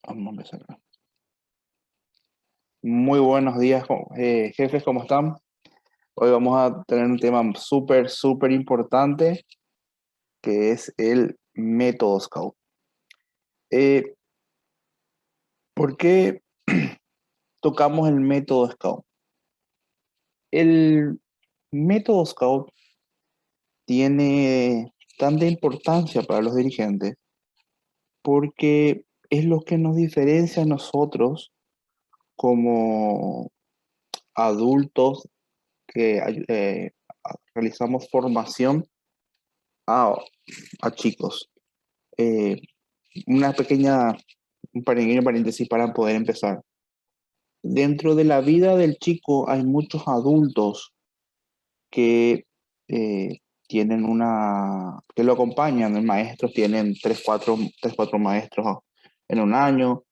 Vamos a empezar. Muy buenos días, jefes, ¿cómo están? Hoy vamos a tener un tema súper importante que es el método Scout. Eh, ¿Por qué tocamos el método Scout? El método Scout tiene tanta importancia para los dirigentes porque es lo que nos diferencia a nosotros como adultos que realizamos formación a, a chicos. Eh, un pequeño paréntesis para poder empezar. Dentro de la vida del chico hay muchos adultos que tienen que lo acompañan, maestros, tienen tres, cuatro maestros en un año,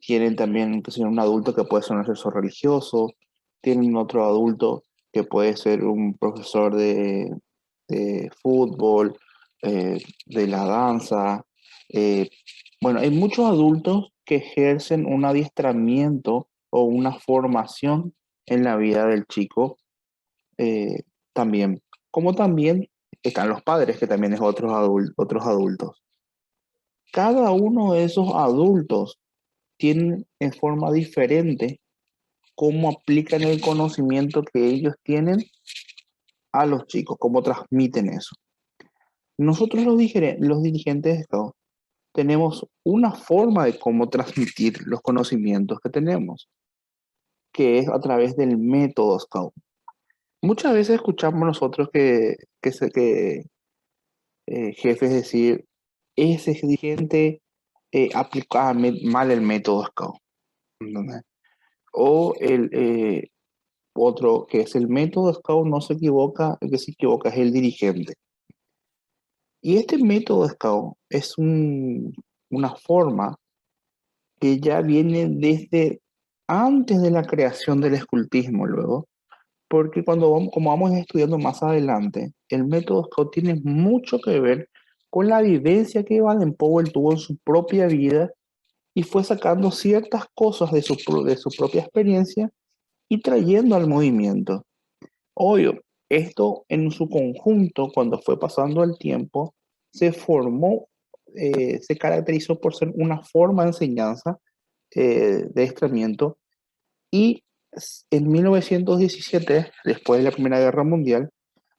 tienen también que ser un adulto que puede ser un asesor religioso, tienen otro adulto que puede ser un profesor de fútbol, de la danza. Bueno, hay muchos adultos que ejercen un adiestramiento o una formación en la vida del chico también. Como también están los padres, que también es otros adultos. Cada uno de esos adultos tienen en forma diferente cómo aplican el conocimiento que ellos tienen a los chicos, cómo transmiten eso. Nosotros los dirigentes de Estado tenemos una forma de cómo transmitir los conocimientos que tenemos, que es a través del método Scout. Muchas veces escuchamos nosotros que jefes decir, ese dirigente aplicaba mal el método Scout. ¿Entendés? O otro que es el método Scout no se equivoca, el que se equivoca es el dirigente. Y este método Scout es una forma que ya viene desde antes de la creación del escultismo luego, porque como vamos estudiando más adelante, el método Scout tiene mucho que ver con la vivencia que Baden-Powell tuvo en su propia vida y fue sacando ciertas cosas de su propia experiencia y trayendo al movimiento. Obvio, esto en su conjunto, cuando fue pasando el tiempo, se caracterizó por ser una forma de enseñanza de adiestramiento y en 1917, después de la Primera Guerra Mundial,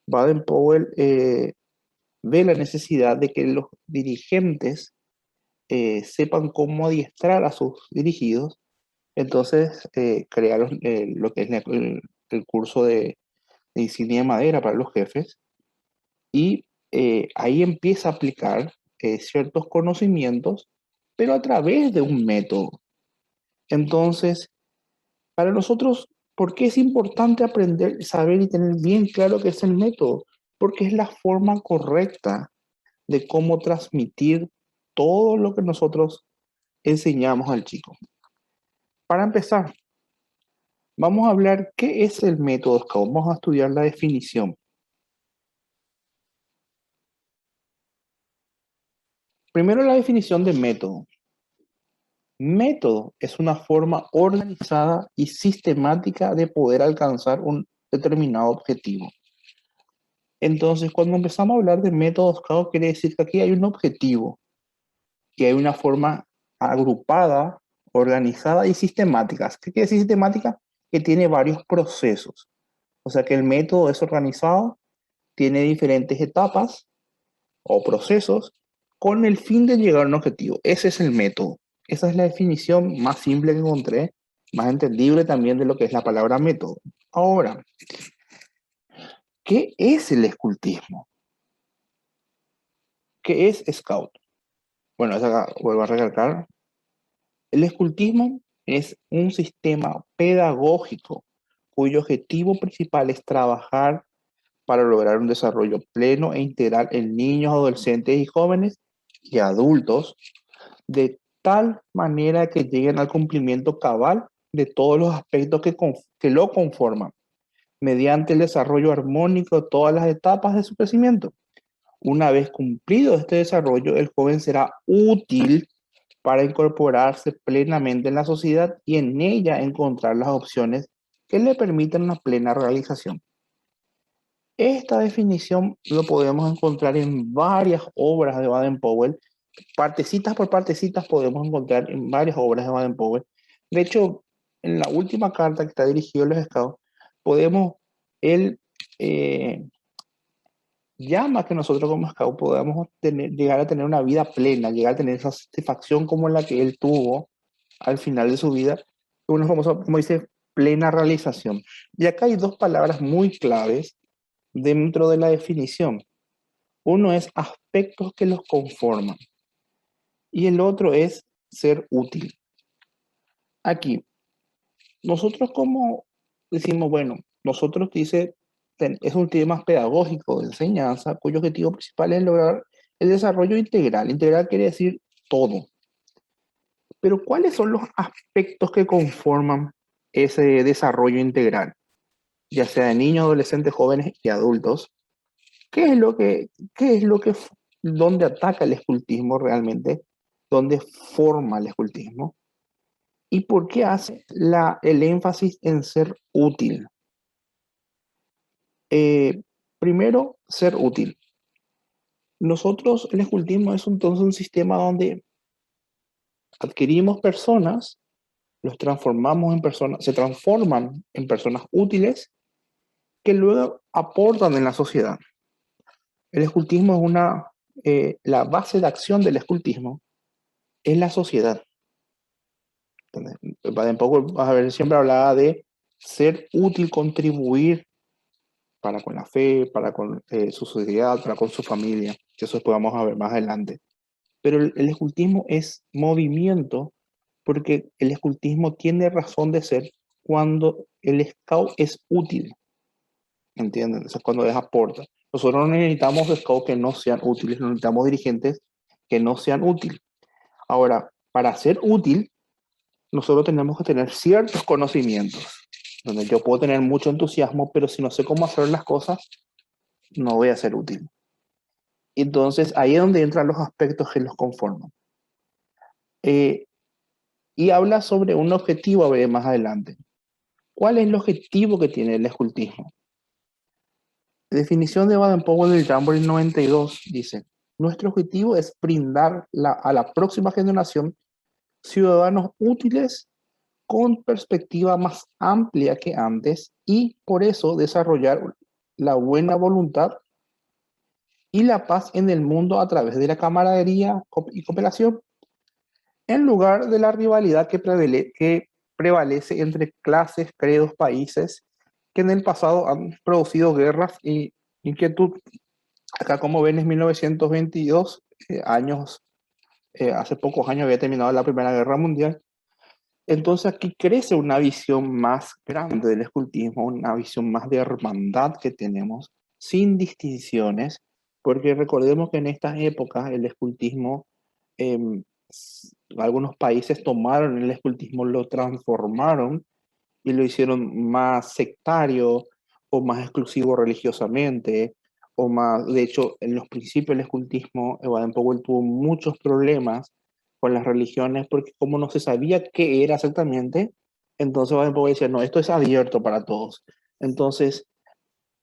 Baden-Powell ve la necesidad de que los dirigentes sepan cómo adiestrar a sus dirigidos, entonces crearon lo que es el curso de insignia de madera para los jefes y ahí empieza a aplicar ciertos conocimientos, pero a través de un método. Entonces, para nosotros, ¿por qué es importante aprender, saber y tener bien claro qué es el método? Porque es la forma correcta de cómo transmitir todo lo que nosotros enseñamos al chico. Para empezar, vamos a hablar qué es el método Scout. Vamos a estudiar la definición. Primero, la definición de método. Método es una forma organizada y sistemática de poder alcanzar un determinado objetivo. Entonces, cuando empezamos a hablar de método Scout, quiere decir que aquí hay un objetivo, que hay una forma agrupada, organizada y sistemática. ¿Qué quiere decir sistemática? Que tiene varios procesos. O sea que el método es organizado, tiene diferentes etapas o procesos con el fin de llegar a un objetivo. Ese es el método. Esa es la definición más simple que encontré, más entendible también de lo que es la palabra método. Ahora, ¿qué es el escultismo? ¿Qué es Scout? Bueno, vuelvo a recalcar. El escultismo es un sistema pedagógico cuyo objetivo principal es trabajar para lograr un desarrollo pleno e integral en niños, adolescentes y jóvenes y adultos de tal manera que lleguen al cumplimiento cabal de todos los aspectos que lo conforman, mediante el desarrollo armónico de todas las etapas de su crecimiento. Una vez cumplido este desarrollo, el joven será útil para incorporarse plenamente en la sociedad y en ella encontrar las opciones que le permitan una plena realización. Esta definición lo podemos encontrar en varias obras de Baden-Powell, partecitas por partecitas podemos encontrar en varias obras de Baden-Powell. De hecho, en la última carta que está dirigida a los Scouts, podemos, él eh, llama que nosotros como Scout podamos llegar a tener una vida plena, llegar a tener esa satisfacción como la que él tuvo al final de su vida, uno famoso, como dice, plena realización. Y acá hay dos palabras muy claves dentro de la definición. Uno es aspectos que los conforman y el otro es ser útil. Aquí, nosotros como decimos, bueno, nosotros dice, es un tema pedagógico de enseñanza cuyo objetivo principal es lograr el desarrollo integral. Integral quiere decir todo. Pero ¿cuáles son los aspectos que conforman ese desarrollo integral? Ya sea de niños, adolescentes, jóvenes y adultos. ¿Qué es lo que, qué es lo que, dónde ataca el escultismo realmente? ¿Dónde forma el escultismo? ¿Y por qué hace el énfasis en ser útil? Eh, Primero, ser útil. Nosotros, el escultismo es entonces un sistema donde adquirimos personas, los transformamos en personas, se transforman en personas útiles que luego aportan en la sociedad. El escultismo es la base de acción del escultismo es la sociedad. Un poco, vas a ver, siempre hablaba de ser útil, contribuir para con la fe, para con su sociedad, para con su familia, que eso después vamos a ver más adelante. Pero el escultismo es movimiento porque el escultismo tiene razón de ser cuando el scout es útil, ¿entienden? Eso es cuando es aporta. Nosotros no necesitamos scouts que no sean útiles, no necesitamos dirigentes que no sean útiles. Ahora, para ser útil, nosotros tenemos que tener ciertos conocimientos, donde yo puedo tener mucho entusiasmo, pero si no sé cómo hacer las cosas, no voy a ser útil. Entonces, ahí es donde entran los aspectos que los conforman. Eh, y habla sobre un objetivo a ver más adelante. ¿Cuál es el objetivo que tiene el escultismo? La definición de Baden-Powell del Jamboree 92 dice, nuestro objetivo es brindar a la próxima generación ciudadanos útiles con perspectiva más amplia que antes y por eso desarrollar la buena voluntad y la paz en el mundo a través de la camaradería y cooperación, en lugar de la rivalidad que prevalece entre clases, credos, países que en el pasado han producido guerras y inquietud. Acá, como ven, es 1922, hace pocos años había terminado la Primera Guerra Mundial. Entonces aquí crece una visión más grande del escultismo, una visión más de hermandad que tenemos, sin distinciones, porque recordemos que en estas épocas el escultismo, algunos países tomaron el escultismo, lo transformaron y lo hicieron más sectario o más exclusivo religiosamente, o más, de hecho, en los principios del escultismo, Baden-Powell tuvo muchos problemas con las religiones porque como no se sabía qué era exactamente, entonces Baden-Powell decía, no, esto es abierto para todos. Entonces,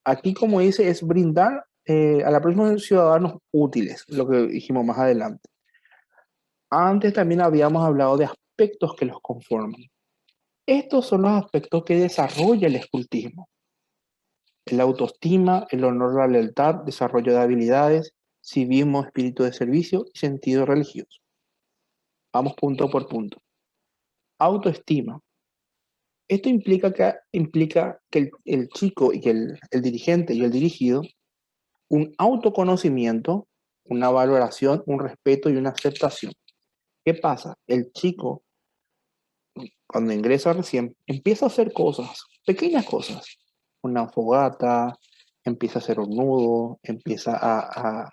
aquí como dice, es brindar a la próxima ciudadanos útiles, lo que dijimos más adelante. Antes también habíamos hablado de aspectos que los conforman. Estos son los aspectos que desarrolla el escultismo. La autoestima, el honor, la lealtad, desarrollo de habilidades, civismo, espíritu de servicio y sentido religioso. Vamos punto por punto. Autoestima. Esto implica que el chico y el dirigente y el dirigido, un autoconocimiento, una valoración, un respeto y una aceptación. ¿Qué pasa? El chico, cuando ingresa recién, empieza a hacer cosas, pequeñas cosas. Una fogata, empieza a hacer un nudo, empieza a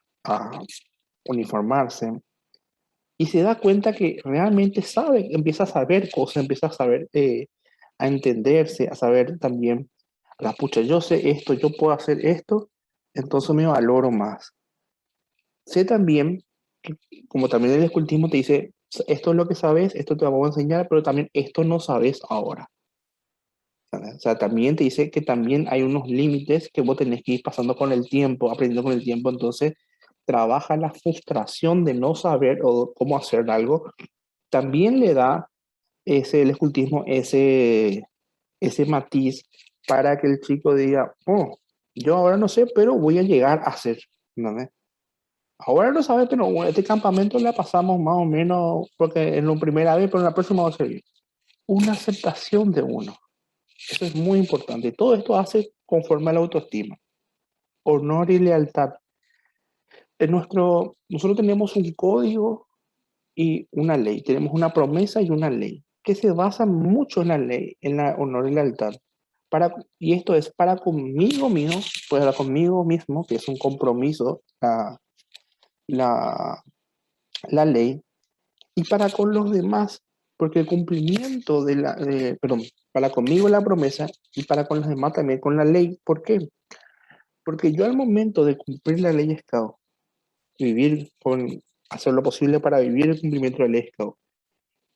uniformarse y se da cuenta que realmente sabe, empieza a saber cosas, empieza a saber, a entenderse, a saber también, la pucha, yo sé esto, yo puedo hacer esto, entonces me valoro más. Sé también, que, como también el escultismo te dice, Esto es lo que sabes, esto te vamos a enseñar, pero también esto no sabes ahora. ¿Sabes? O sea, también te dice que también hay unos límites que vos tenés que ir pasando con el tiempo, aprendiendo con el tiempo. Entonces, trabaja la frustración de no saber o cómo hacer algo. También le da el escultismo ese matiz para que el chico diga, oh, yo ahora no sé, pero voy a llegar a ser. ¿No? Ahora no sabes, pero bueno, este campamento la pasamos más o menos, porque en la primera vez, pero en la próxima va a ser bien. Una aceptación de uno. Eso es muy importante. Todo esto hace conforme a la autoestima. Honor y lealtad. Nosotros tenemos un código y una ley. Tenemos una promesa y una ley que se basa mucho en la ley, en la honor y lealtad. Y esto es para conmigo mismo, para conmigo mismo, que es un compromiso, la, la ley, y para con los demás, porque el cumplimiento perdón, para conmigo la promesa y para con los demás también con la ley. ¿Por qué? Porque yo al momento de cumplir la ley SCAO, hacer lo posible para vivir el cumplimiento de la ley SCAO,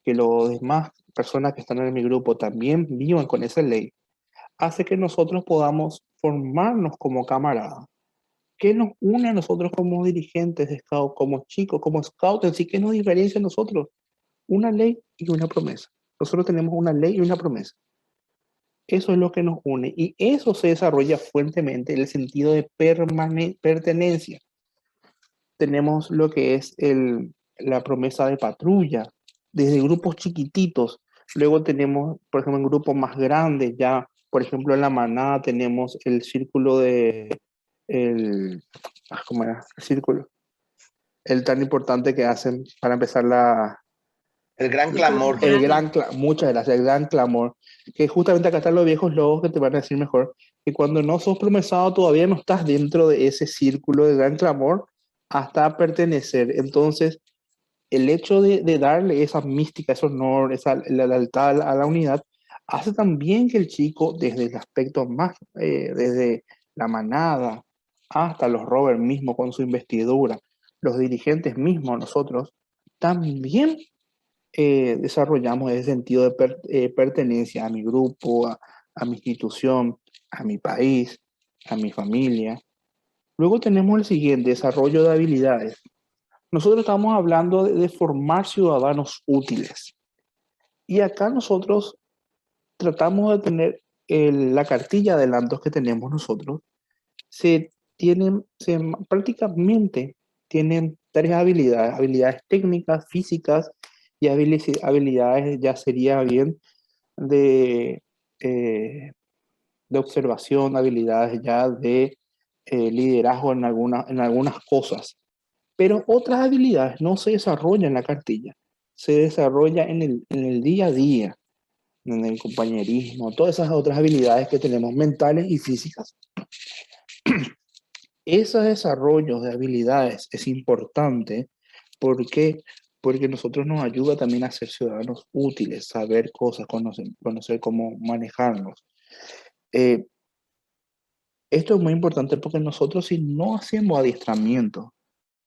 que los demás personas que están en mi grupo también vivan con esa ley, hace que nosotros podamos formarnos como camaradas. ¿Qué nos une a nosotros como dirigentes de Scout, como chicos, como Scout en sí? ¿Qué nos diferencia a nosotros? Una ley y una promesa. Nosotros tenemos una ley y una promesa. Eso es lo que nos une y eso se desarrolla fuertemente en el sentido de pertenencia. Tenemos lo que es la promesa de patrulla, desde grupos chiquititos. Luego tenemos, por ejemplo, en grupos más grandes, ya, por ejemplo, en la manada tenemos el círculo el, ¿cómo era? El círculo, el tan importante que hacen para empezar El gran clamor. muchas gracias, el gran clamor, que justamente acá están los viejos lobos que te van a decir mejor, que cuando no sos promesado todavía no estás dentro de ese círculo de gran clamor hasta pertenecer. Entonces, el hecho de darle esa mística, ese honor, la lealtad a la unidad, hace también que el chico, desde el aspecto más, desde la manada hasta los rovers mismos con su investidura, los dirigentes mismos, nosotros, también desarrollamos ese sentido de pertenencia a mi grupo, a mi institución, a mi país, a mi familia. Luego tenemos el siguiente, desarrollo de habilidades. Nosotros estamos hablando de formar ciudadanos útiles. Y acá nosotros tratamos de tener la cartilla de adelantos que tenemos nosotros. Prácticamente tienen tres habilidades, habilidades técnicas, físicas y habilidades ya sería bien de, eh, de observación, habilidades ya de liderazgo en algunas cosas. Pero otras habilidades no se desarrollan en la cartilla, se desarrolla en el día a día, en el compañerismo, todas esas otras habilidades que tenemos mentales y físicas. Ese desarrollo de habilidades es importante porque, porque nosotros nos ayuda también a ser ciudadanos útiles, saber cosas, conocer cómo manejarnos. Eh, Esto es muy importante porque nosotros si no hacemos adiestramiento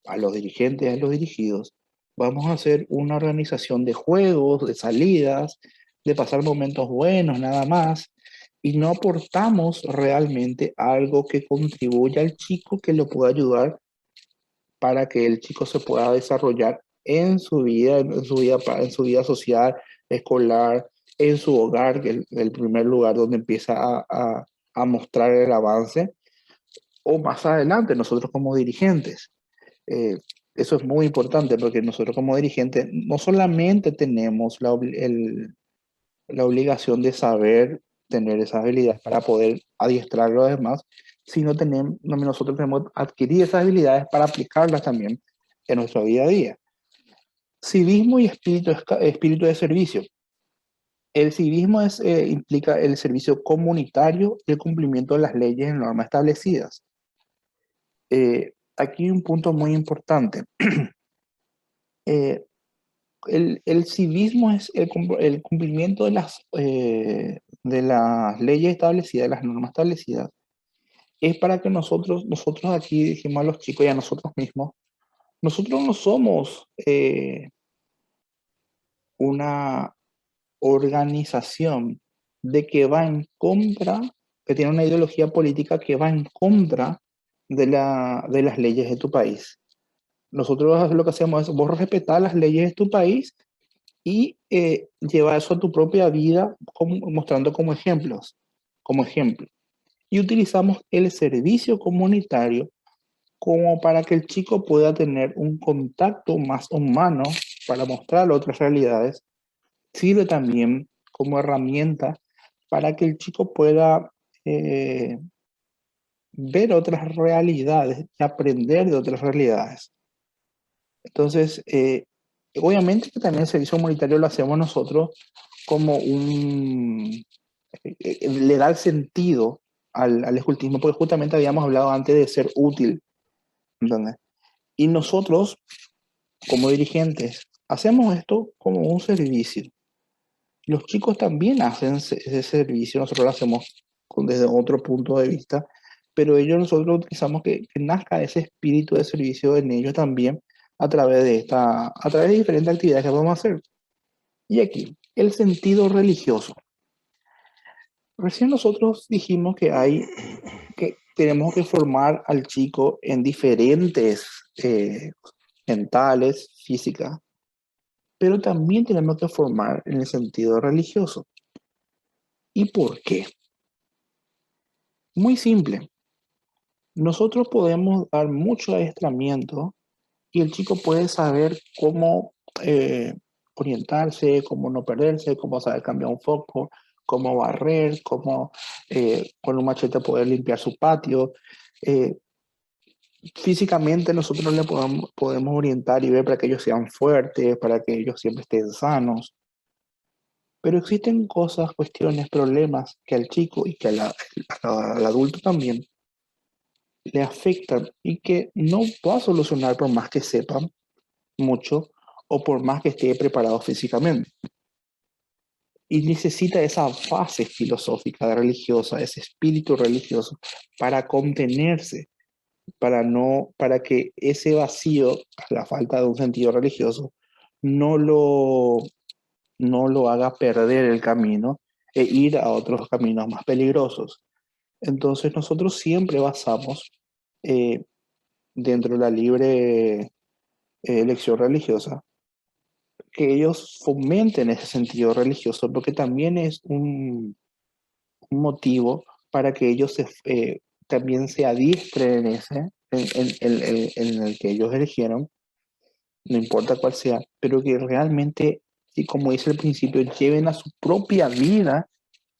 a los dirigentes, a los dirigidos, vamos a hacer una organización de juegos, de salidas, de pasar momentos buenos nada más, y no aportamos realmente algo que contribuya al chico que lo pueda ayudar para que el chico se pueda desarrollar en su vida social, escolar, en su hogar, que es el primer lugar donde empieza a mostrar el avance, o más adelante nosotros como dirigentes. Eh, Eso es muy importante porque nosotros como dirigentes no solamente tenemos la obligación de saber tener esas habilidades para poder adiestrar a los demás, sino nosotros tenemos que adquirir esas habilidades para aplicarlas también en nuestro día a día. Civismo y espíritu de servicio. El civismo implica el servicio comunitario y el cumplimiento de las leyes y normas establecidas. Aquí hay un punto muy importante. Eh, el civismo es el cumplimiento de las leyes establecidas, de las normas establecidas. Es para que nosotros aquí dijimos a los chicos y a nosotros mismos, nosotros no somos una organización de que va en contra, que tiene una ideología política que va en contra de las leyes de tu país. Nosotros lo que hacemos es, vos respetar las leyes de tu país y llevar eso a tu propia vida, mostrando como ejemplos, como ejemplo. Y utilizamos el servicio comunitario como para que el chico pueda tener un contacto más humano para mostrar otras realidades. Sirve también como herramienta para que el chico pueda eh, ver otras realidades y aprender de otras realidades. Entonces, obviamente que también el servicio comunitario lo hacemos nosotros como le da el sentido al escultismo, porque justamente habíamos hablado antes de ser útil, ¿entendés? Y nosotros, como dirigentes, hacemos esto como un servicio. Los chicos también hacen ese servicio, nosotros lo hacemos desde otro punto de vista, pero nosotros utilizamos que nazca ese espíritu de servicio en ellos también a través de diferentes actividades que podemos hacer. Y aquí, el sentido religioso. Recién nosotros dijimos que tenemos que formar al chico en diferentes mentales, físicas, pero también tenemos que formar en el sentido religioso. ¿Y por qué? Muy simple. Nosotros podemos dar mucho adiestramiento y el chico puede saber cómo orientarse, cómo no perderse, cómo saber cambiar un foco, cómo barrer, cómo con un machete poder limpiar su patio. Eh, Físicamente nosotros le podemos orientar y ver para que ellos sean fuertes, para que ellos siempre estén sanos. Pero existen cosas, cuestiones, problemas que al chico y que al adulto también le afectan y que no va a solucionar por más que sepan mucho o por más que esté preparado físicamente. Y necesita esa base filosófica, religiosa, ese espíritu religioso para contenerse, para que ese vacío, la falta de un sentido religioso, no lo, no lo haga perder el camino e ir a otros caminos más peligrosos. Entonces nosotros siempre basamos eh, dentro de la libre elección religiosa que ellos fomenten ese sentido religioso, porque también es un motivo para que ellos también se adiestren en ese, en el que ellos eligieron, no importa cuál sea, pero que realmente, y como dice el principio, lleven a su propia vida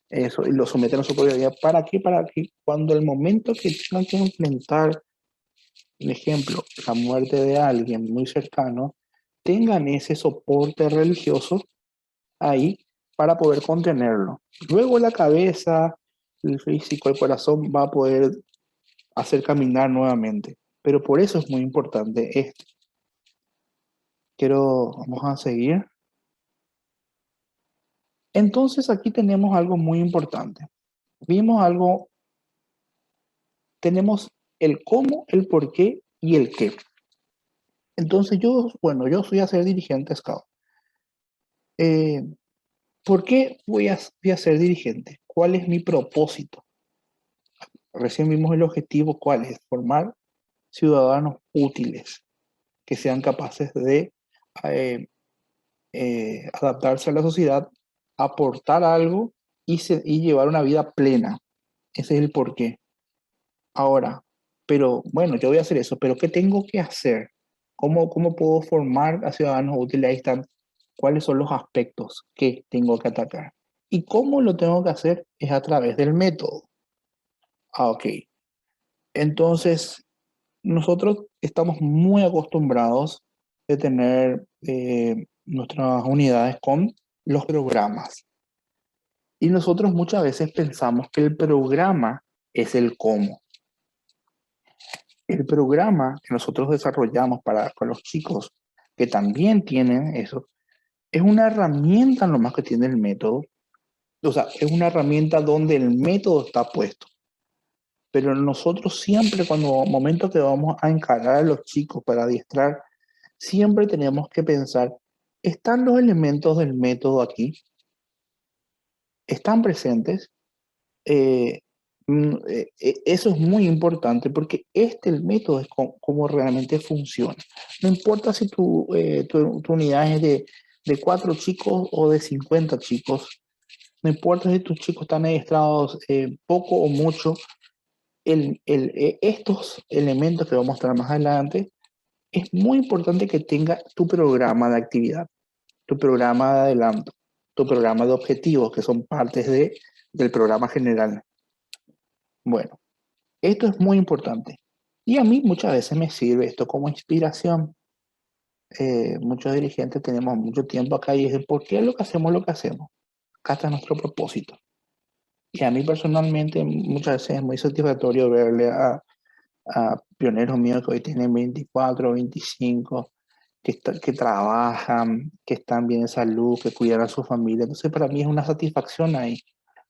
eso y lo someten a su propia vida. ¿Para qué? Para que cuando el momento que tengan que enfrentar, un ejemplo, la muerte de alguien muy cercano, tengan ese soporte religioso ahí para poder contenerlo. Luego la cabeza, el físico, el corazón va a poder hacer caminar nuevamente. Pero por eso es muy importante esto. Vamos a seguir. Entonces aquí tenemos algo muy importante. Vimos algo, tenemos el cómo, el por qué y el qué. Entonces yo soy a ser dirigente scout. Eh, ¿Por qué voy a ser dirigente? ¿Cuál es mi propósito? Recién vimos el objetivo, ¿cuál es? Formar ciudadanos útiles, que sean capaces de eh, adaptarse a la sociedad, aportar algo y llevar una vida plena. Ese es el porqué. Ahora, pero bueno, yo voy a hacer eso, pero ¿qué tengo que hacer? ¿Cómo puedo formar a ciudadanos útiles? Ahí están. ¿Cuáles son los aspectos que tengo que atacar? ¿Y cómo lo tengo que hacer? Es a través del método. Ok. Entonces, nosotros estamos muy acostumbrados de tener nuestras unidades con los programas. Y nosotros muchas veces pensamos que el programa es el cómo. El programa que nosotros desarrollamos con los chicos que también tienen eso, es una herramienta nomás que tiene el método. O sea, es una herramienta donde el método está puesto. Pero nosotros siempre, cuando momento que vamos a encarar a los chicos para adiestrar, siempre tenemos que pensar ¿Están los elementos del método aquí? ¿Están presentes? Eh, Eso es muy importante porque el método es cómo realmente funciona. No importa si tu unidad es de 4 chicos o de 50 chicos, no importa si tus chicos están adiestrados poco o mucho, estos elementos que voy a mostrar más adelante, es muy importante que tenga tu programa de actividad, tu programa de adelanto, tu programa de objetivos, que son partes del programa general. Bueno, esto es muy importante. Y a mí muchas veces me sirve esto como inspiración. Muchos dirigentes tenemos mucho tiempo acá y dicen, ¿por qué lo que hacemos lo que hacemos? Acá está nuestro propósito. Y a mí personalmente muchas veces es muy satisfactorio verle a pioneros míos que hoy tienen 24, 25, que trabajan, que están bien en salud, que cuidan a su familia. Entonces para mí es una satisfacción ahí.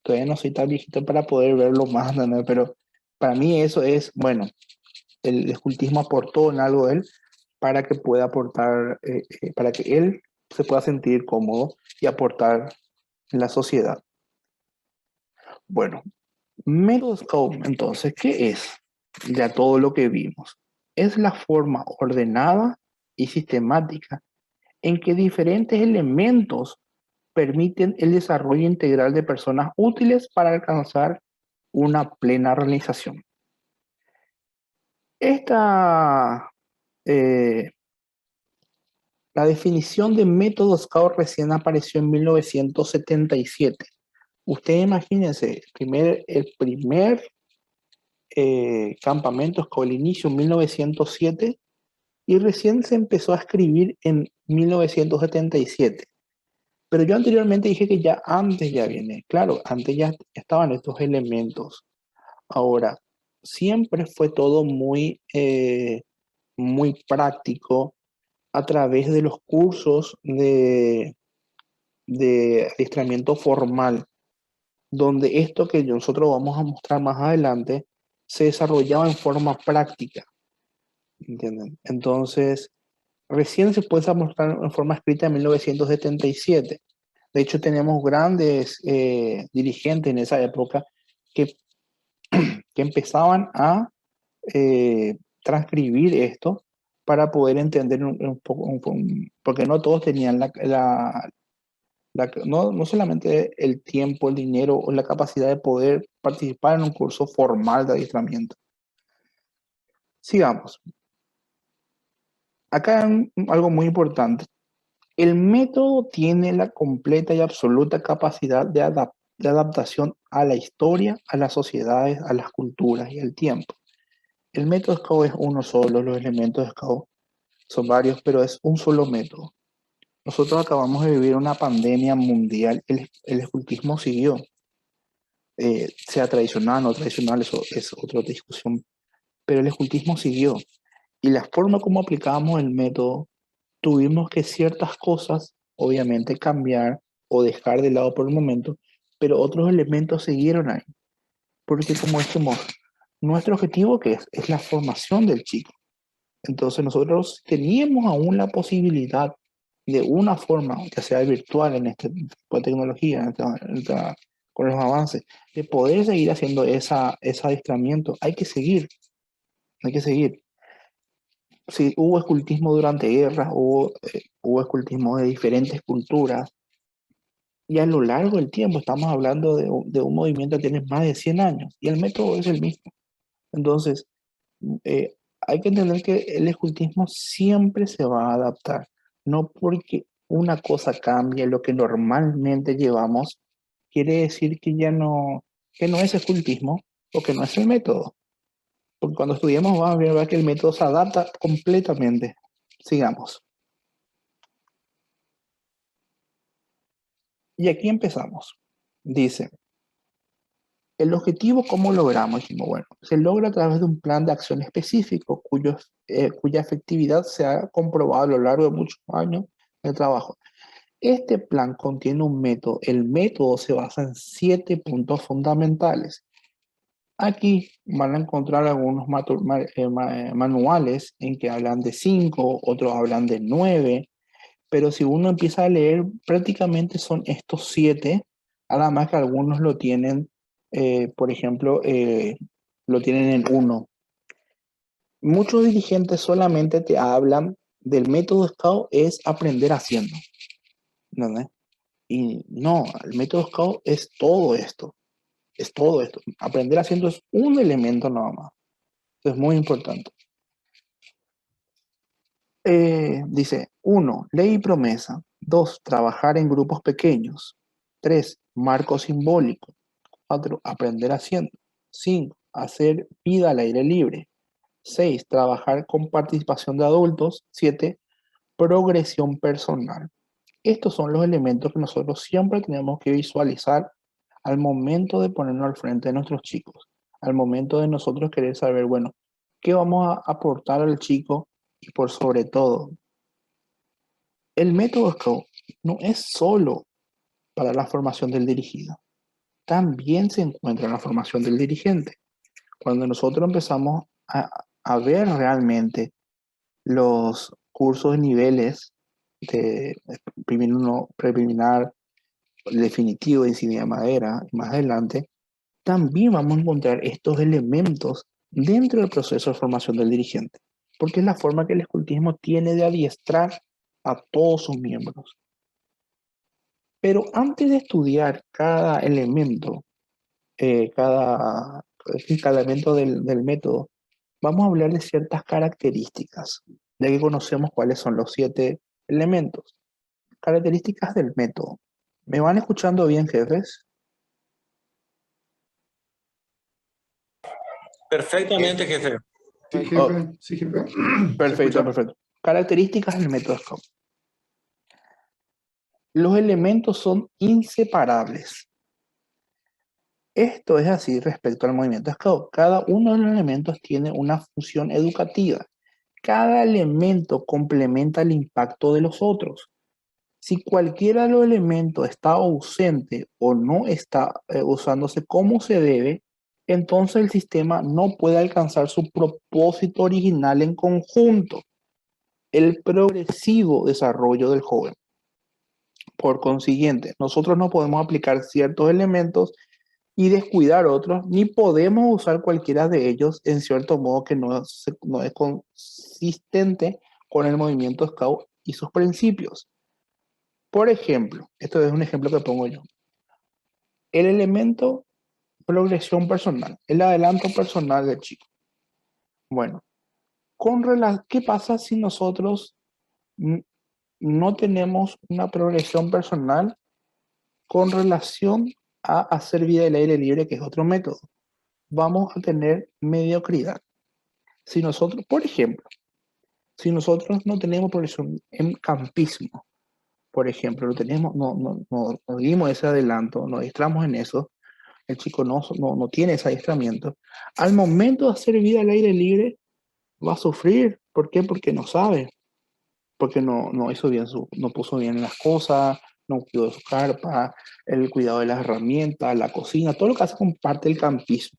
Todavía no soy tan viejito para poder verlo más, ¿no? Pero para mí eso es, bueno, el escultismo aportó en algo él para que pueda aportar, para que él se pueda sentir cómodo y aportar en la sociedad. Bueno, método Scout, entonces, ¿qué es? Ya todo lo que vimos. Es la forma ordenada y sistemática en que diferentes elementos permiten el desarrollo integral de personas útiles para alcanzar una plena realización. Esta, eh, la definición de método Scout recién apareció en 1977. Ustedes imagínense, el primer campamento Scout, el inicio en 1907 y recién se empezó a escribir en 1977. Pero yo anteriormente dije que ya antes ya viene, claro, antes ya estaban estos elementos. Ahora, siempre fue todo muy práctico a través de los cursos de adiestramiento formal, donde esto que nosotros vamos a mostrar más adelante se desarrollaba en forma práctica, ¿entienden? Entonces, recién se puede mostrar en forma escrita en 1977. De hecho, tenemos grandes dirigentes en esa época que, que empezaban a transcribir esto para poder entender un poco, porque no todos tenían no solamente el tiempo, el dinero o la capacidad de poder participar en un curso formal de adiestramiento. Sigamos. Acá hay algo muy importante. El método tiene la completa y absoluta capacidad de adaptación a la historia, a las sociedades, a las culturas y al tiempo. El método Scout es uno solo, los elementos de Scout son varios, pero es un solo método. Nosotros acabamos de vivir una pandemia mundial, el escultismo siguió, sea tradicional o no tradicional, eso es otra discusión, pero el escultismo siguió. Y la forma como aplicábamos el método, tuvimos que ciertas cosas, obviamente, cambiar o dejar de lado por el momento, pero otros elementos siguieron ahí. Porque como dijimos, nuestro objetivo que es la formación del chico. Entonces nosotros teníamos aún la posibilidad de una forma, ya sea virtual en este tipo de tecnología, con los avances, de poder seguir haciendo ese adiestramiento. Hay que seguir. Sí, hubo escultismo durante guerras, hubo escultismo de diferentes culturas, y a lo largo del tiempo estamos hablando de un movimiento que tiene más de 100 años, y el método es el mismo. Entonces, hay que entender que el escultismo siempre se va a adaptar, no porque una cosa cambie lo que normalmente llevamos, quiere decir que no es escultismo o que no es el método. Porque cuando estudiemos vamos a ver que el método se adapta completamente. Sigamos. Y aquí empezamos. Dice, el objetivo, ¿cómo logramos? Dijimos, bueno, se logra a través de un plan de acción específico cuya efectividad se ha comprobado a lo largo de muchos años de trabajo. Este plan contiene un método. El método se basa en 7 puntos fundamentales. Aquí van a encontrar algunos manuales en que hablan de 5, otros hablan de 9, pero si uno empieza a leer, prácticamente son estos 7, nada más que algunos lo tienen, por ejemplo, lo tienen en 1. Muchos dirigentes solamente te hablan del método Scout es aprender haciendo, ¿no? Y no, el método Scout es todo esto, es todo esto. Aprender haciendo es un elemento nada más. Es muy importante. Dice, 1, ley y promesa. 2, trabajar en grupos pequeños. 3, marco simbólico. 4, aprender haciendo. 5, hacer vida al aire libre. 6, trabajar con participación de adultos. 7, progresión personal. Estos son los elementos que nosotros siempre tenemos que visualizar al momento de ponernos al frente de nuestros chicos, al momento de nosotros querer saber, bueno, ¿qué vamos a aportar al chico? Y por sobre todo, el método Scout no es solo para la formación del dirigido, también se encuentra en la formación del dirigente. Cuando nosotros empezamos a ver realmente los cursos de niveles de preliminar, preliminar, definitivo, insignia de madera, y más adelante, también vamos a encontrar estos elementos dentro del proceso de formación del dirigente, porque es la forma que el escultismo tiene de adiestrar a todos sus miembros. Pero antes de estudiar cada elemento, cada elemento del método, vamos a hablar de ciertas características, ya que conocemos cuáles son los 7 elementos. Características del método. ¿Me van escuchando bien, jefes? Perfectamente, jefe. Sí, Oh, jefe, sí, jefe. Se perfecto, escucha. perfecto. Características del método Scout. Los elementos son inseparables. Esto es así respecto al movimiento Scout. Cada uno de los elementos tiene una función educativa. Cada elemento complementa el impacto de los otros. Si cualquiera de los elementos está ausente o no está usándose como se debe, entonces el sistema no puede alcanzar su propósito original en conjunto, el progresivo desarrollo del joven. Por consiguiente, nosotros no podemos aplicar ciertos elementos y descuidar otros, ni podemos usar cualquiera de ellos en cierto modo que no es consistente con el movimiento Scout y sus principios. Por ejemplo, esto es un ejemplo que pongo yo. El elemento progresión personal, el adelanto personal del chico. Bueno, ¿qué pasa si nosotros no tenemos una progresión personal con relación a hacer vida del aire libre, que es otro método? Vamos a tener mediocridad. Si nosotros, por ejemplo, si nosotros no tenemos progresión en campismo, por ejemplo, no dimos ese adelanto, nos distramos en eso, el chico no tiene ese adiestramiento, al momento de hacer vida al aire libre, va a sufrir. ¿Por qué? Porque no sabe, porque no hizo bien no puso bien las cosas, no cuidó de su carpa, el cuidado de las herramientas, la cocina, todo lo que hace con parte del campismo.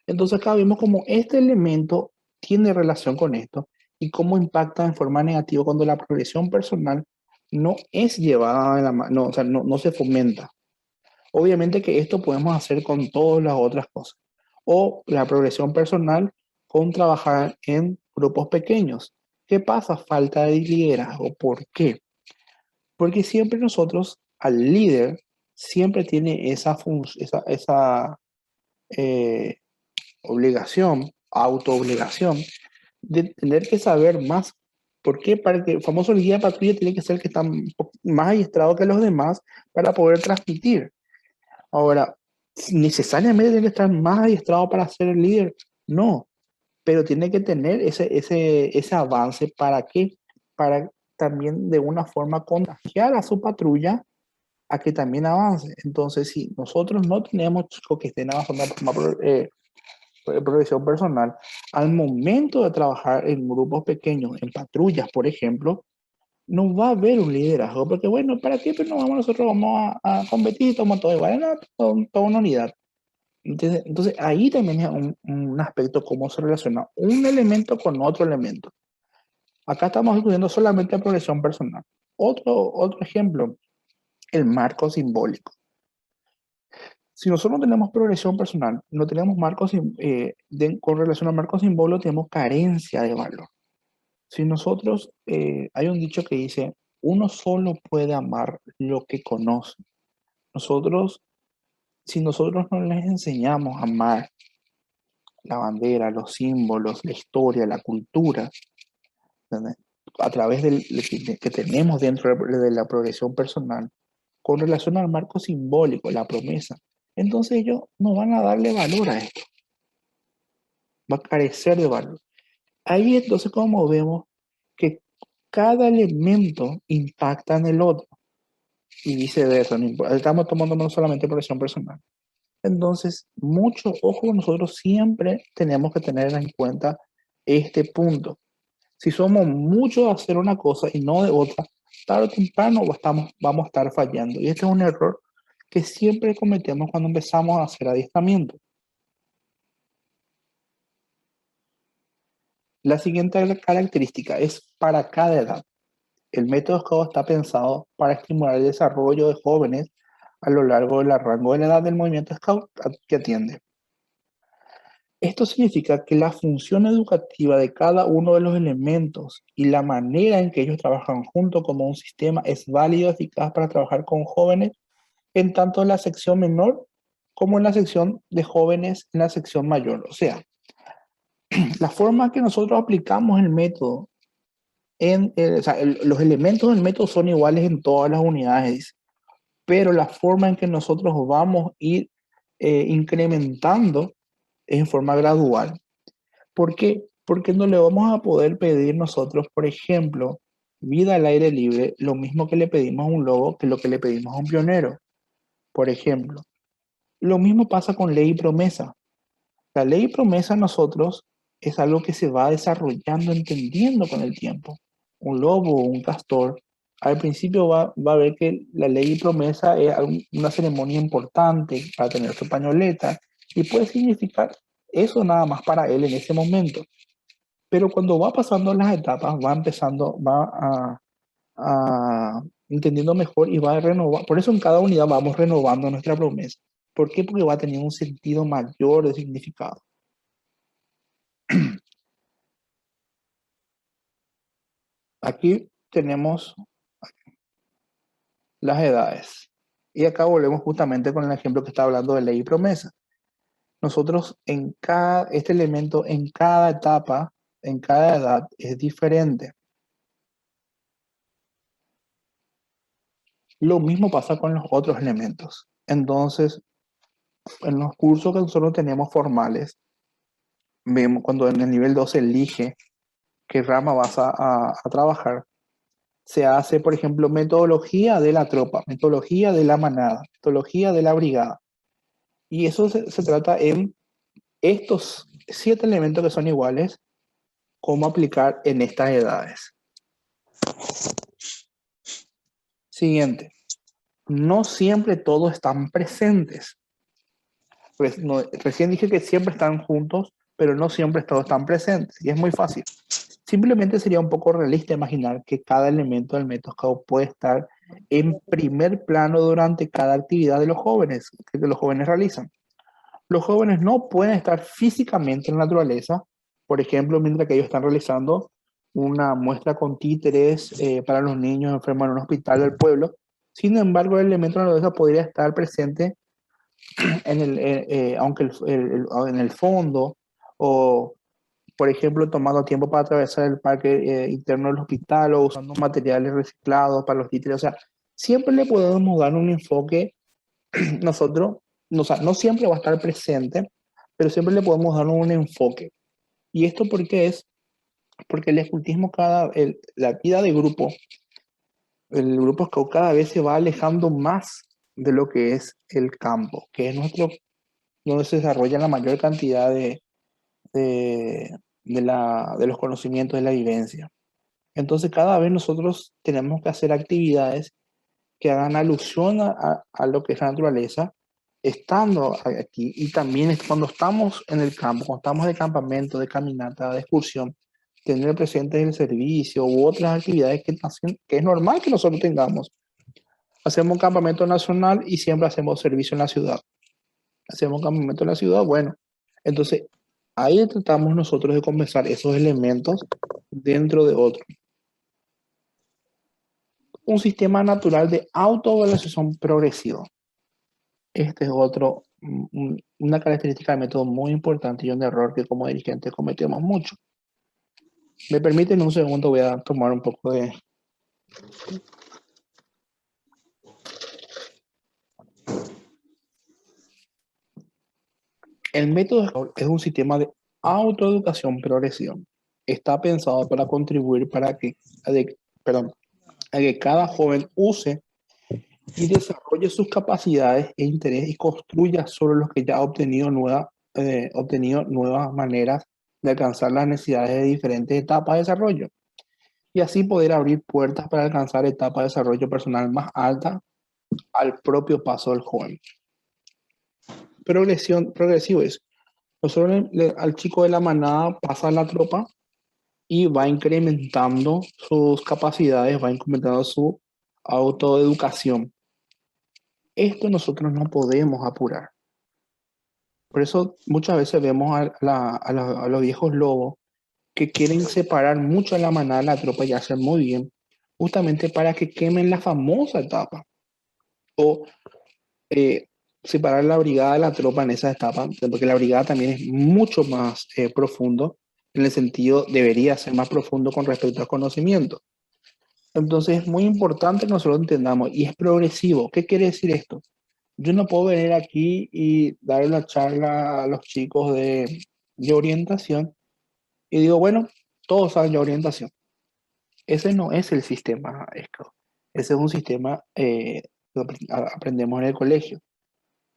Entonces acá vemos cómo este elemento tiene relación con esto y cómo impacta en forma negativa cuando la progresión personal no es llevada o sea, no se fomenta. Obviamente que esto podemos hacer con todas las otras cosas. O la progresión personal con trabajar en grupos pequeños. ¿Qué pasa? Falta de liderazgo. ¿Por qué? Porque siempre nosotros, al líder, siempre tiene esa obligación, autoobligación, de tener que saber más. ¿Por qué? Para que el famoso guía de patrulla tiene que ser el que está más adiestrado que los demás para poder transmitir. Ahora, ¿necesariamente tiene que estar más adiestrado para ser el líder? No, pero tiene que tener ese avance. ¿Para qué? Para también de una forma contagiar a su patrulla a que también avance. Entonces, si nosotros no tenemos chicos que estén avanzando de forma progresión personal, al momento de trabajar en grupos pequeños, en patrullas, por ejemplo, no va a haber un liderazgo, porque bueno, ¿para qué? Pero no vamos nosotros vamos a competir, somos todos iguales, no, toda una unidad. Entonces, ahí también es un aspecto cómo se relaciona un elemento con otro elemento. Acá estamos estudiando solamente la progresión personal. Otro ejemplo, el marco simbólico. Si nosotros no tenemos progresión personal, no tenemos con relación al marco simbólico, tenemos carencia de valor. Si nosotros, hay un dicho que dice, uno solo puede amar lo que conoce. Nosotros, si nosotros no les enseñamos a amar la bandera, los símbolos, la historia, la cultura, ¿entendés? A través que tenemos dentro de la progresión personal, con relación al marco simbólico, la promesa, entonces ellos no van a darle valor a esto, va a carecer de valor. Ahí entonces como vemos que cada elemento impacta en el otro y viceversa, estamos tomando no solamente progresión personal. Entonces, mucho ojo, nosotros siempre tenemos que tener en cuenta este punto. Si somos muchos de hacer una cosa y no de otra, tarde o temprano vamos a estar fallando. Y este es un error que siempre cometemos cuando empezamos a hacer adiestramiento. La siguiente característica es para cada edad. El método Scout está pensado para estimular el desarrollo de jóvenes a lo largo del rango de la edad del movimiento Scout que atiende. Esto significa que la función educativa de cada uno de los elementos y la manera en que ellos trabajan juntos como un sistema es válido y eficaz para trabajar con jóvenes en tanto en la sección menor como en la sección de jóvenes en la sección mayor. O sea, la forma que nosotros aplicamos el método, o sea, los elementos del método son iguales en todas las unidades, pero la forma en que nosotros vamos a ir incrementando es en forma gradual. ¿Por qué? Porque no le vamos a poder pedir nosotros, por ejemplo, vida al aire libre, lo mismo que le pedimos a un lobo que lo que le pedimos a un pionero, por ejemplo. Lo mismo pasa con ley y promesa. La ley y promesa nosotros es algo que se va desarrollando, entendiendo con el tiempo. Un lobo o un castor, al principio va a ver que la ley y promesa es una ceremonia importante para tener su pañoleta y puede significar eso nada más para él en ese momento. Pero cuando va pasando las etapas, va entendiendo mejor y va a renovar. Por eso en cada unidad vamos renovando nuestra promesa. ¿Por qué? Porque va a tener un sentido mayor de significado. Aquí tenemos las edades. Y acá volvemos justamente con el ejemplo que está hablando de ley y promesa. Nosotros este elemento en cada etapa, en cada edad, es diferente. Lo mismo pasa con los otros elementos. Entonces, en los cursos que nosotros tenemos formales, vemos cuando en el nivel 2 se elige qué rama vas a trabajar, se hace, por ejemplo, metodología de la tropa, metodología de la manada, metodología de la brigada. Y eso se trata en estos 7 elementos que son iguales, cómo aplicar en estas edades. Siguiente. No siempre todos están presentes. Pues recién dije que siempre están juntos, pero no siempre todos están presentes. Y es muy fácil. Simplemente sería un poco realista imaginar que cada elemento del método Scout puede estar en primer plano durante cada actividad de los jóvenes, que los jóvenes realizan. Los jóvenes no pueden estar físicamente en la naturaleza, por ejemplo, mientras que ellos están realizando una muestra con títeres para los niños enfermos en un hospital del pueblo. Sin embargo, el elemento de la naturaleza podría estar presente aunque en el fondo, o por ejemplo, tomando tiempo para atravesar el parque interno del hospital o usando materiales reciclados para los títeres. O sea, siempre le podemos dar un enfoque nosotros, o sea, no siempre va a estar presente, pero siempre le podemos dar un enfoque. ¿Y esto por qué es? Porque el escultismo, la vida de grupo, el grupo Scout cada vez se va alejando más de lo que es el campo, que es donde se desarrolla la mayor cantidad de, de los conocimientos de la vivencia. Entonces, cada vez nosotros tenemos que hacer actividades que hagan alusión a lo que es la naturaleza, estando aquí. Y también cuando estamos en el campo, cuando estamos de campamento, de caminata, de excursión, tener presentes el servicio u otras actividades que es normal que nosotros tengamos. Hacemos un campamento nacional y siempre hacemos servicio en la ciudad. Hacemos un campamento en la ciudad, bueno, entonces ahí tratamos nosotros de compensar esos elementos dentro de otro. Un sistema natural de autoevaluación progresivo. Este es una característica del método muy importante y un error que como dirigentes cometemos mucho. Me permiten un segundo, voy a tomar un poco de... El método es un sistema de autoeducación progresiva. Está pensado para contribuir a que cada joven use y desarrolle sus capacidades e intereses y construya sobre los que ya ha obtenido nuevas maneras de alcanzar las necesidades de diferentes etapas de desarrollo y así poder abrir puertas para alcanzar etapas de desarrollo personal más altas al propio paso del joven. Progresivo es, nosotros al chico de la manada pasa a la tropa y va incrementando sus capacidades, va incrementando su autoeducación. Esto nosotros no podemos apurar. Por eso muchas veces vemos a los viejos lobos que quieren separar mucho a la manada de la tropa y hacen muy bien, justamente para que quemen la famosa etapa. O eh, separar la brigada de la tropa en esa etapa, porque la brigada también es mucho más profundo, en el sentido, debería ser más profundo con respecto al conocimiento. Entonces es muy importante que nosotros entendamos, y es progresivo. ¿Qué quiere decir esto? Yo no puedo venir aquí y dar una charla a los chicos de orientación y digo, bueno, todos saben de orientación. Ese no es el sistema Scout. Ese es un sistema que aprendemos en el colegio.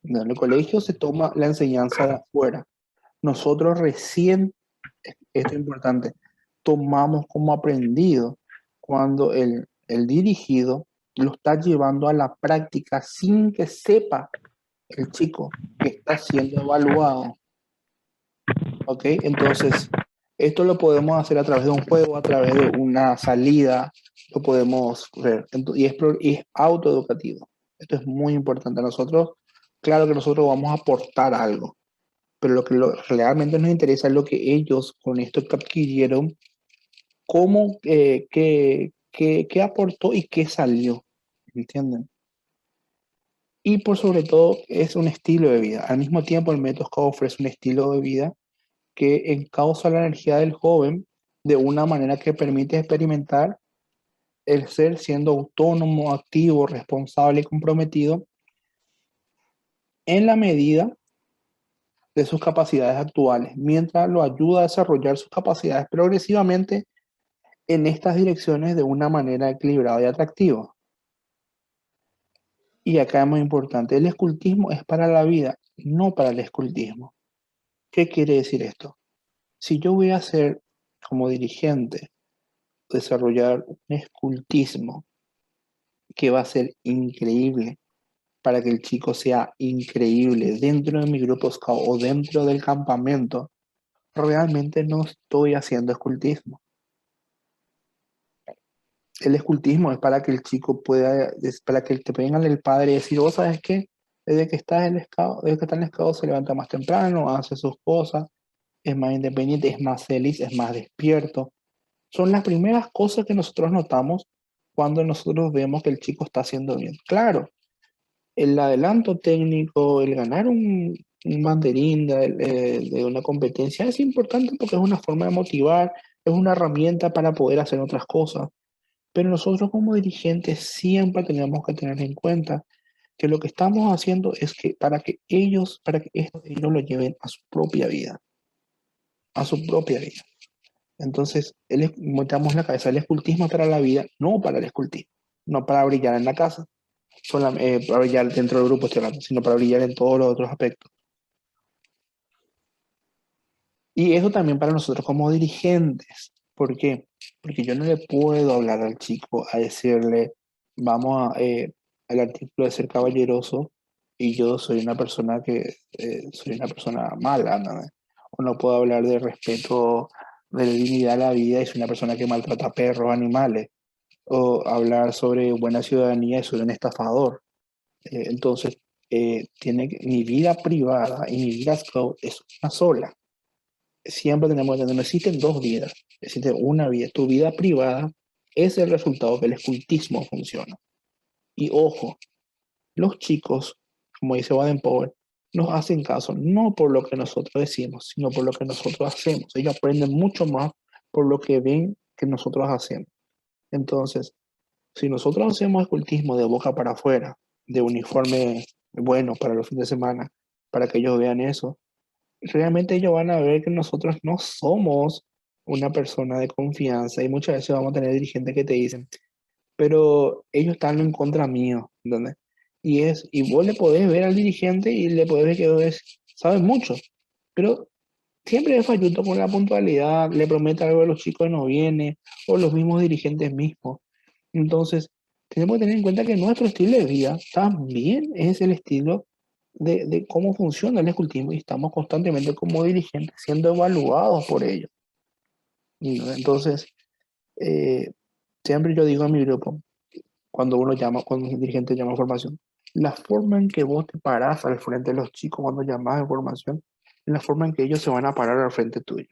En el colegio se toma la enseñanza de afuera. Nosotros recién, esto es importante, tomamos como aprendido cuando el dirigido lo está llevando a la práctica sin que sepa el chico que está siendo evaluado. ¿Ok? Entonces, esto lo podemos hacer a través de un juego, a través de una salida, lo podemos ver. Y es autoeducativo. Esto es muy importante. Nosotros, claro que nosotros vamos a aportar algo, pero lo que realmente nos interesa es lo que ellos con esto que adquirieron, cómo, qué aportó y qué salió. ¿Entienden? Y por sobre todo es un estilo de vida. Al mismo tiempo, el método Scout ofrece un estilo de vida que encausa la energía del joven de una manera que permite experimentar el ser siendo autónomo, activo, responsable y comprometido en la medida de sus capacidades actuales, mientras lo ayuda a desarrollar sus capacidades progresivamente en estas direcciones de una manera equilibrada y atractiva. Y acá es muy importante, el escultismo es para la vida, no para el escultismo. ¿Qué quiere decir esto? Si yo voy a ser como dirigente, desarrollar un escultismo que va a ser increíble para que el chico sea increíble dentro de mi grupo scout o dentro del campamento, realmente no estoy haciendo escultismo. El escultismo es para que el chico pueda, es para que te venga el padre y decir, vos sabes qué, desde que está en el scout se levanta más temprano, hace sus cosas, es más independiente, es más feliz, es más despierto. Son las primeras cosas que nosotros notamos cuando nosotros vemos que el chico está haciendo bien. Claro, el adelanto técnico, el ganar un banderín de una competencia es importante porque es una forma de motivar, es una herramienta para poder hacer otras cosas. Pero nosotros como dirigentes siempre tenemos que tener en cuenta que lo que estamos haciendo es que para que ellos lo lleven a su propia vida, a su propia vida. Entonces, metamos la cabeza, el escultismo para la vida, no para el escultismo, no para brillar en la casa, para brillar dentro del grupo, estoy hablando, sino para brillar en todos los otros aspectos. Y eso también para nosotros como dirigentes. ¿Por qué? Porque yo no le puedo hablar al chico a decirle, vamos al artículo de ser caballeroso y yo soy una persona que soy una persona mala, ¿no? O no puedo hablar de respeto de dignidad a la vida es una persona que maltrata a perros o animales, o hablar sobre buena ciudadanía es un estafador. Entonces, mi vida privada y mi vida scout es una sola. Siempre tenemos que entender, no existen dos vidas, existe una vida. Tu vida privada es el resultado que el escultismo funciona. Y ojo, los chicos, como dice Baden-Powell, nos hacen caso no por lo que nosotros decimos, sino por lo que nosotros hacemos. Ellos aprenden mucho más por lo que ven que nosotros hacemos. Entonces, si nosotros hacemos escultismo de boca para afuera, de uniforme bueno para los fines de semana, para que ellos vean eso, realmente ellos van a ver que nosotros no somos una persona de confianza y muchas veces vamos a tener dirigentes que te dicen, pero ellos están en contra mío, ¿entendés? Y vos le podés ver al dirigente y le podés ver que sabe mucho, pero siempre es falluto con la puntualidad, le promete algo a los chicos y no viene, o los mismos dirigentes mismos. Entonces, tenemos que tener en cuenta que nuestro estilo de vida también es el estilo de cómo funciona el escultismo y estamos constantemente como dirigentes siendo evaluados por ello. ¿No? Entonces, eh, siempre yo digo a mi grupo, cuando un dirigente llama a formación, la forma en que vos te parás al frente de los chicos cuando llamas a formación, es la forma en que ellos se van a parar al frente tuyo.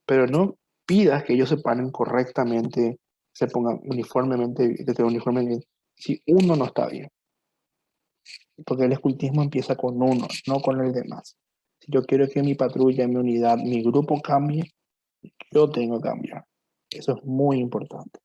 Pero no pidas que ellos se paren correctamente, se pongan uniformemente, que tengan uniforme bien, si uno no está bien. Porque el escultismo empieza con uno, no con el demás. Si yo quiero que mi patrulla, mi unidad, mi grupo cambie, yo tengo que cambiar. Eso es muy importante.